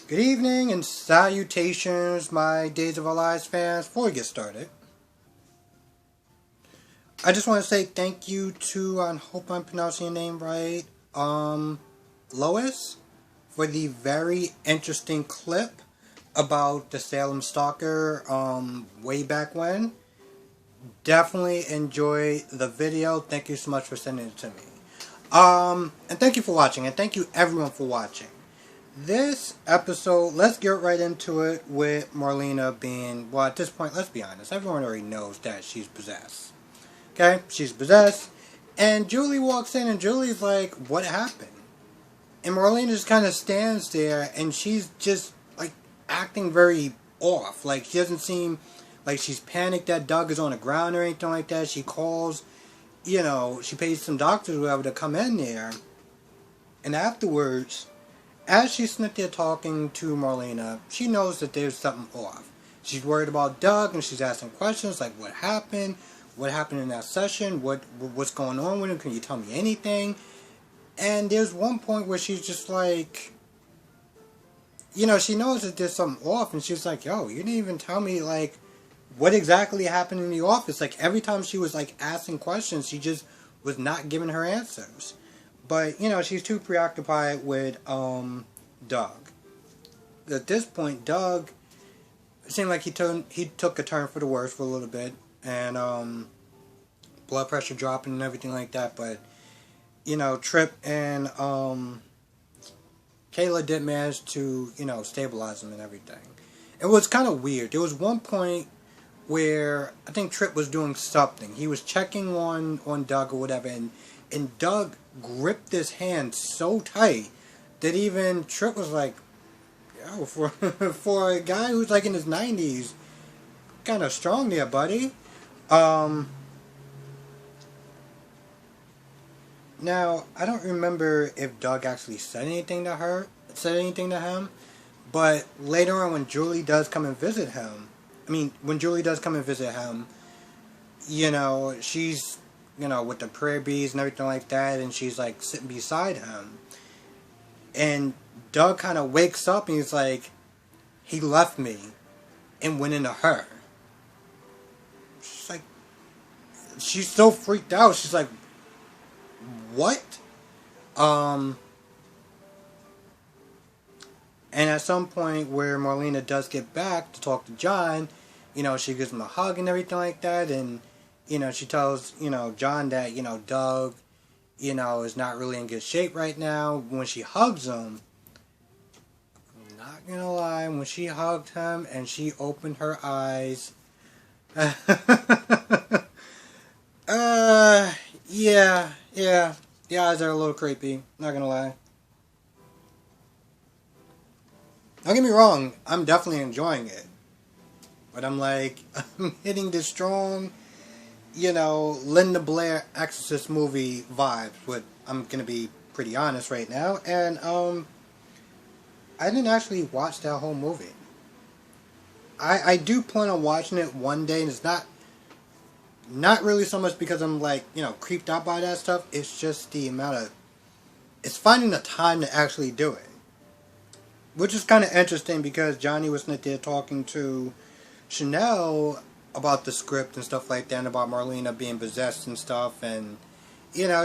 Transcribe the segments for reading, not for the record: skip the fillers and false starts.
Good evening and salutations, my Days of Our Lives fans. Before we get started, I just want to say thank you to, I hope I'm pronouncing your name right, Lois, for the very interesting clip about the Salem Stalker, way back when. Definitely enjoy the video. Thank you so much for sending it to me. And thank you for watching, and thank you everyone for watching. This episode, let's get right into it with Marlena being, well, at this point, let's be honest, everyone already knows that she's possessed. Okay? She's possessed. And Julie walks in, and Julie's like, what happened? And Marlena just kind of stands there, and she's just, like, acting very off. Like, she doesn't seem like she's panicked that Doug is on the ground or anything like that. She calls, she pays some doctors or whatever to come in there. And afterwards, as she's sitting there talking to Marlena, she knows that there's something off. She's worried about Doug, and she's asking questions like, what happened? What happened in that session? What's going on with him? Can you tell me anything? And there's one point where she's just like, she knows that there's something off, and she's like, yo, you didn't even tell me, like, what exactly happened in the office. Like, every time she was, like, asking questions, she just was not giving her answers. But, she's too preoccupied with, Doug. At this point, Doug, it seemed like he took a turn for the worse for a little bit. And, blood pressure dropping and everything like that. But, Tripp and, Kayla did manage to, stabilize him and everything. It was kind of weird. There was one point where I think Tripp was doing something. He was checking on Doug or whatever, and Doug gripped his hand so tight that even Tripp was like, yo, for a guy who's like in his 90s, kind of strong there, buddy. Now, I don't remember if Doug actually said anything to him, but later on when Julie does come and visit him, she's, with the prayer beads and everything like that, and she's, like, sitting beside him. And Doug kind of wakes up and he's like, he left me and went into her. She's like, she's so freaked out. She's like, what? And at some point where Marlena does get back to talk to John, she gives him a hug and everything like that, and she tells, John that, Doug, is not really in good shape right now. When she hugs him, I'm not gonna lie, when she hugged him and she opened her eyes, yeah, the eyes are a little creepy, not gonna lie. Don't get me wrong, I'm definitely enjoying it. But I'm like, I'm hitting the strong, Linda Blair Exorcist movie vibes, but I'm gonna be pretty honest right now. And, I didn't actually watch that whole movie. I do plan on watching it one day, and it's not really so much because I'm like, creeped out by that stuff. It's just the amount of, it's finding the time to actually do it. Which is kind of interesting because Johnny was sitting there talking to Chanel about the script and stuff like that, and about Marlena being possessed and stuff, and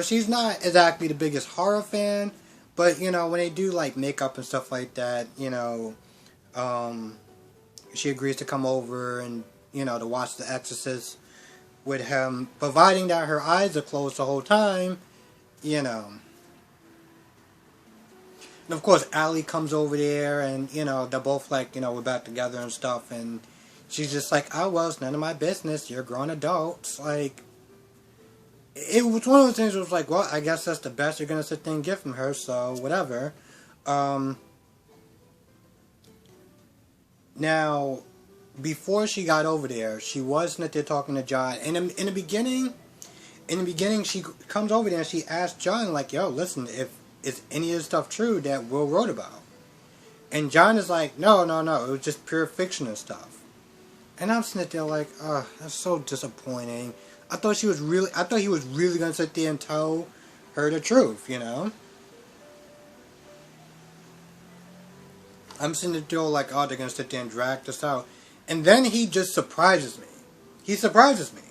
she's not exactly the biggest horror fan, but when they do like makeup and stuff like that, she agrees to come over and to watch The Exorcist with him, providing that her eyes are closed the whole time, And of course, Allie comes over there, and, they're both like, we're back together and stuff, and she's just like, oh, well, it's none of my business, you're grown adults, like, it was one of those things where it was like, well, I guess that's the best you're gonna sit there and get from her, so, whatever. Now, before she got over there, she was sitting there talking to John, and in the beginning, she comes over there and she asks John, like, yo, listen, is any of the stuff true that Will wrote about? And John is like, no, it was just pure fiction and stuff. And I'm sitting there like, oh, that's so disappointing. I thought he was really going to sit there and tell her the truth, I'm sitting there like, oh, they're gonna sit there and drag this out, and then he just surprises me. He surprises me.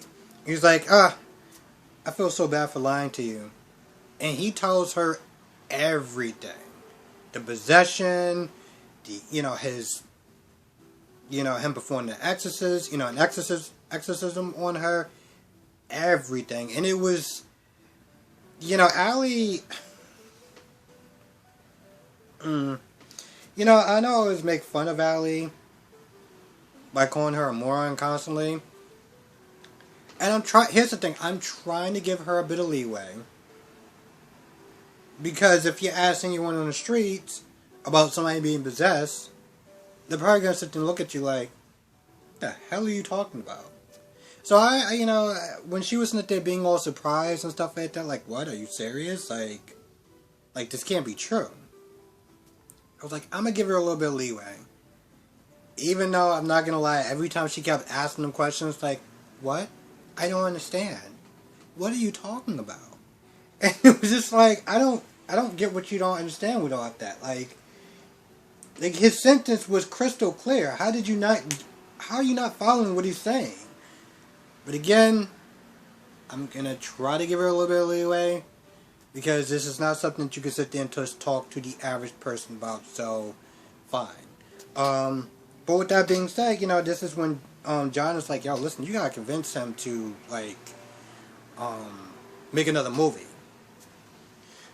He's like, I feel so bad for lying to you, and he tells her everything, the possession, his, him performing the exorcism, an exorcism on her, everything, and it was, Allie. I know I always make fun of Allie by calling her a moron constantly. And here's the thing, I'm trying to give her a bit of leeway. Because if you ask anyone on the streets about somebody being possessed, they're probably going to sit there and look at you like, what the hell are you talking about? So when she was sitting there being all surprised and stuff like that, like, what, are you serious? Like this can't be true. I was like, I'm going to give her a little bit of leeway. Even though, I'm not going to lie, every time she kept asking them questions, like, what? I don't understand. What are you talking about? And it was just like, I don't get what you don't understand with all of that. Like his sentence was crystal clear. How are you not following what he's saying? But again, I'm going to try to give her a little bit of leeway. Because this is not something that you can sit there and just talk to the average person about, so fine. But with that being said, this is when John is like, yo, listen, you gotta convince him to, like, make another movie.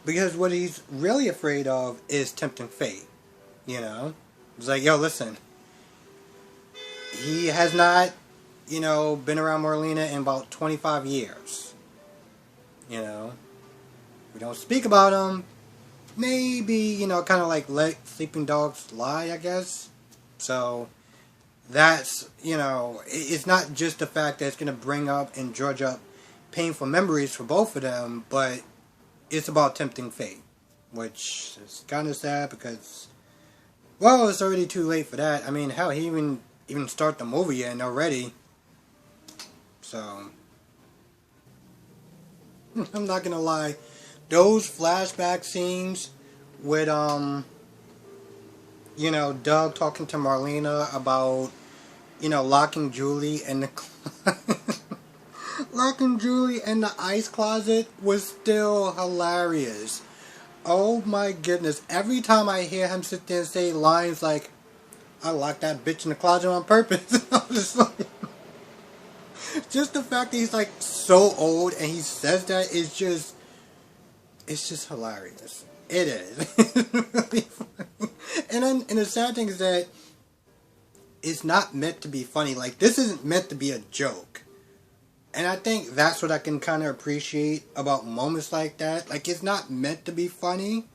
Because what he's really afraid of is tempting fate, He's like, yo, listen, he has not, been around Marlena in about 25 years, We don't speak about him. Maybe, kind of like let sleeping dogs lie, I guess. So, that's, it's not just the fact that it's going to bring up and drudge up painful memories for both of them, but it's about tempting fate. Which is kind of sad because, well, it's already too late for that. I mean, hell, he even start the movie yet and already. So, I'm not going to lie. Those flashback scenes with, Doug talking to Marlena about, locking Julie in the locking Julie in the ice closet was still hilarious. Oh my goodness. Every time I hear him sit there and say lines like, I locked that bitch in the closet on purpose. I was just like, just the fact that he's like so old and he says that is just, it's just hilarious. It is. It's really funny. And the sad thing is that it's not meant to be funny. Like, this isn't meant to be a joke. And I think that's what I can kind of appreciate about moments like that. Like, it's not meant to be funny.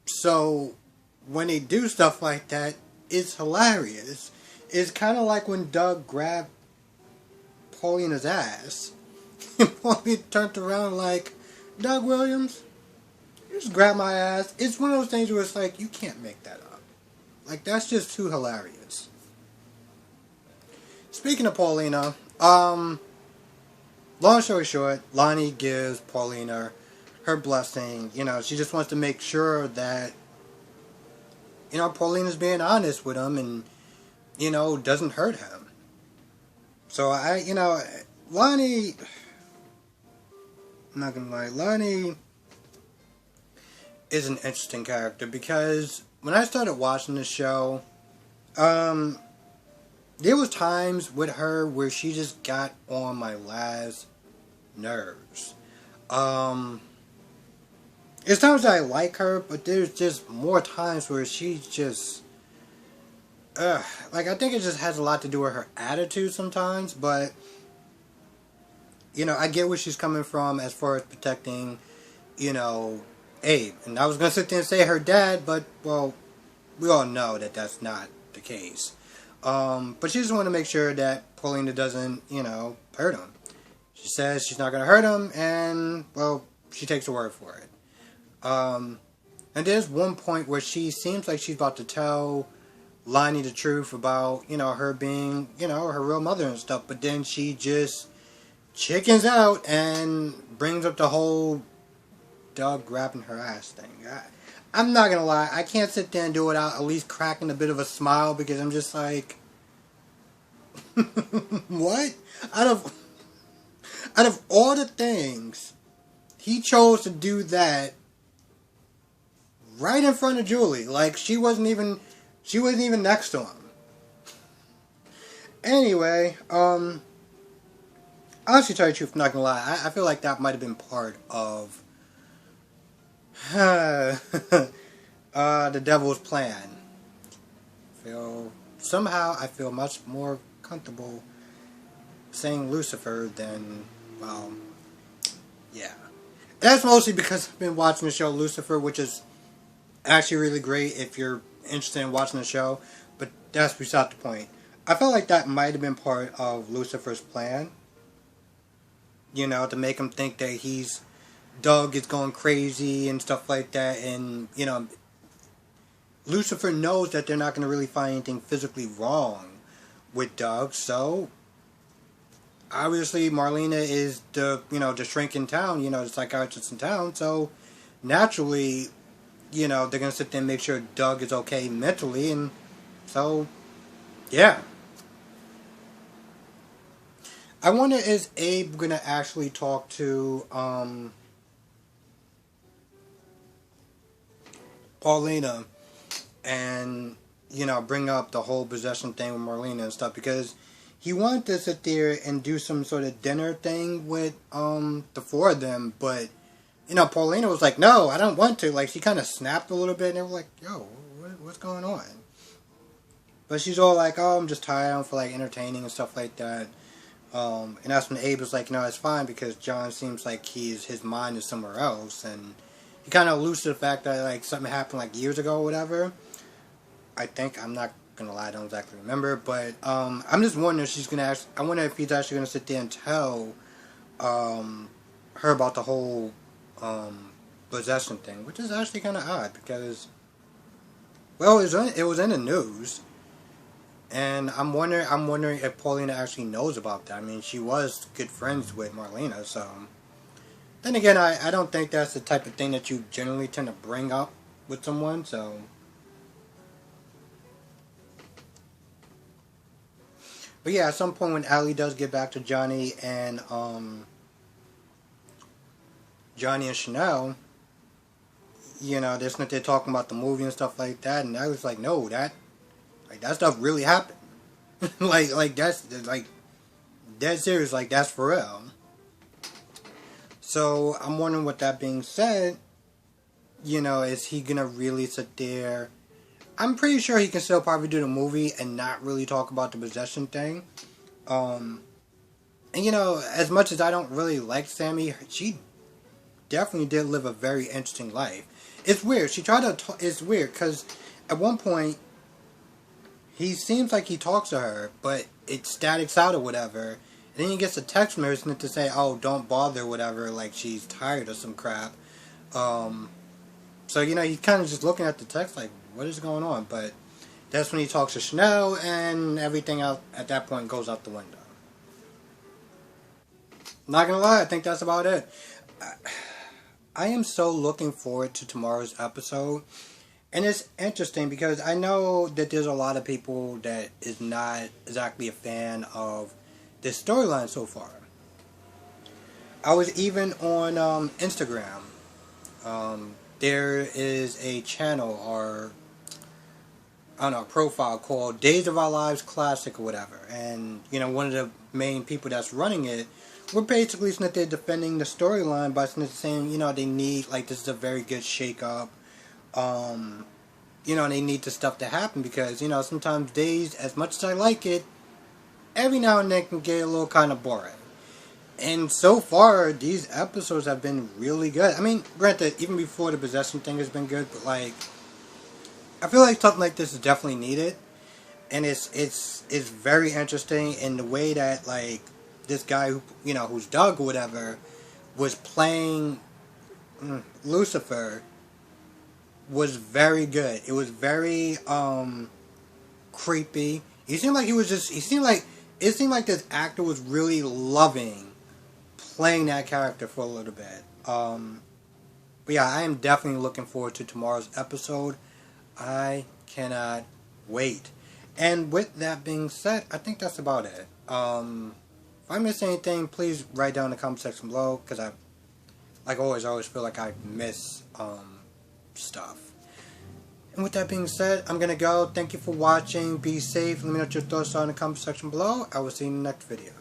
So, when they do stuff like that, it's hilarious. It's kind of like when Doug grabbed Paulina's ass. And Paulina turned around like, Doug Williams, you just grab my ass. It's one of those things where it's like, you can't make that up. Like, that's just too hilarious. Speaking of Paulina, long story short, Lonnie gives Paulina her blessing. She just wants to make sure that, Paulina's being honest with him and, doesn't hurt him. So, Lonnie, I'm not gonna lie, Lonnie is an interesting character because when I started watching the show, there was times with her where she just got on my last nerves. There's times I like her, but there's just more times where she's just, like, I think it just has a lot to do with her attitude sometimes, but, I get where she's coming from as far as protecting, Abe. And I was going to sit there and say her dad, but, well, we all know that that's not the case. But she just wanted to make sure that Paulina doesn't, hurt him. She says she's not going to hurt him, and, well, she takes her word for it. And there's one point where she seems like she's about to tell Lonnie the truth about, her being, her real mother and stuff, but then she just chickens out and brings up the whole Doug grabbing her ass thing. I'm not gonna lie, I can't sit there and do it without at least cracking a bit of a smile, because I'm just like, what? Out of all the things, he chose to do that right in front of Julie. Like, she wasn't even next to him. Anyway, honestly, tell you the truth, I'm not gonna lie, I feel like that might have been part of the devil's plan. Somehow I feel much more comfortable saying Lucifer than, well, yeah. That's mostly because I've been watching the show Lucifer, which is actually really great if you're interested in watching the show, but that's beside the point. I felt like that might have been part of Lucifer's plan, to make him think that Doug is going crazy and stuff like that, and, Lucifer knows that they're not going to really find anything physically wrong with Doug, so obviously Marlena is the shrink in town, the psychiatrist in town, so naturally, they're going to sit there and make sure Doug is okay mentally, and so, yeah. I wonder, is Abe going to actually talk to, Paulina and, bring up the whole possession thing with Marlena and stuff, because he wanted to sit there and do some sort of dinner thing with, the four of them, but, Paulina was like, no, I don't want to. Like, she kind of snapped a little bit, and they were like, yo, what's going on? But she's all like, oh, I'm just tired, I don't feel like entertaining and stuff like that. And that's when Abe was like, it's fine, because John seems like his mind is somewhere else, and he kind of alludes to the fact that, like, something happened, like, years ago or whatever. I think, I'm not gonna lie, I don't exactly remember, but, I'm just wondering if I wonder if he's actually gonna sit there and tell, her about the whole, possession thing, which is actually kind of odd, because, well, it was in the news, and I'm wondering if Paulina actually knows about that. I mean, she was good friends with Marlena, so, then again, I don't think that's the type of thing that you generally tend to bring up with someone, so, but yeah, at some point when Allie does get back to Johnny and Chanel, they're talking about the movie and stuff like that, and I was like, no, that stuff really happened. that's, like, dead serious, like, that's for real. So, I'm wondering, with that being said, is he gonna really sit there? I'm pretty sure he can still probably do the movie and not really talk about the possession thing. And, as much as I don't really like Sammy, she definitely did live a very interesting life. It's weird. It's weird, because at one point, he seems like he talks to her, but it statics out or whatever. And then he gets a text message to say, oh, don't bother or whatever, like she's tired or some crap. So, he's kind of just looking at the text like, what is going on? But that's when he talks to Chanel, and everything out at that point goes out the window. Not gonna lie, I think that's about it. I am so looking forward to tomorrow's episode. And it's interesting because I know that there's a lot of people that is not exactly a fan of this storyline so far. I was even on Instagram. There is a channel or profile called Days of Our Lives Classic or whatever. And, one of the main people that's running it, we're basically they're defending the storyline by saying, they need, like, this is a very good shake-up. They need the stuff to happen because, sometimes Days, as much as I like it, every now and then can get a little kind of boring. And so far, these episodes have been really good. I mean, granted, even before the possession thing has been good, but, like, I feel like something like this is definitely needed. And it's very interesting in the way that, like, this guy who, who's Doug or whatever, was playing Lucifer, was very good. It was very creepy. It seemed like this actor was really loving playing that character for a little bit. But yeah, I am definitely looking forward to tomorrow's episode. I cannot wait. And with that being said, I think that's about it. If I miss anything, please write down in the comment section below, because like always, I always feel like I miss stuff. And with that being said, I'm gonna go. Thank you for watching. Be safe. Let me know what your thoughts are in the comment section below. I will see you in the next video.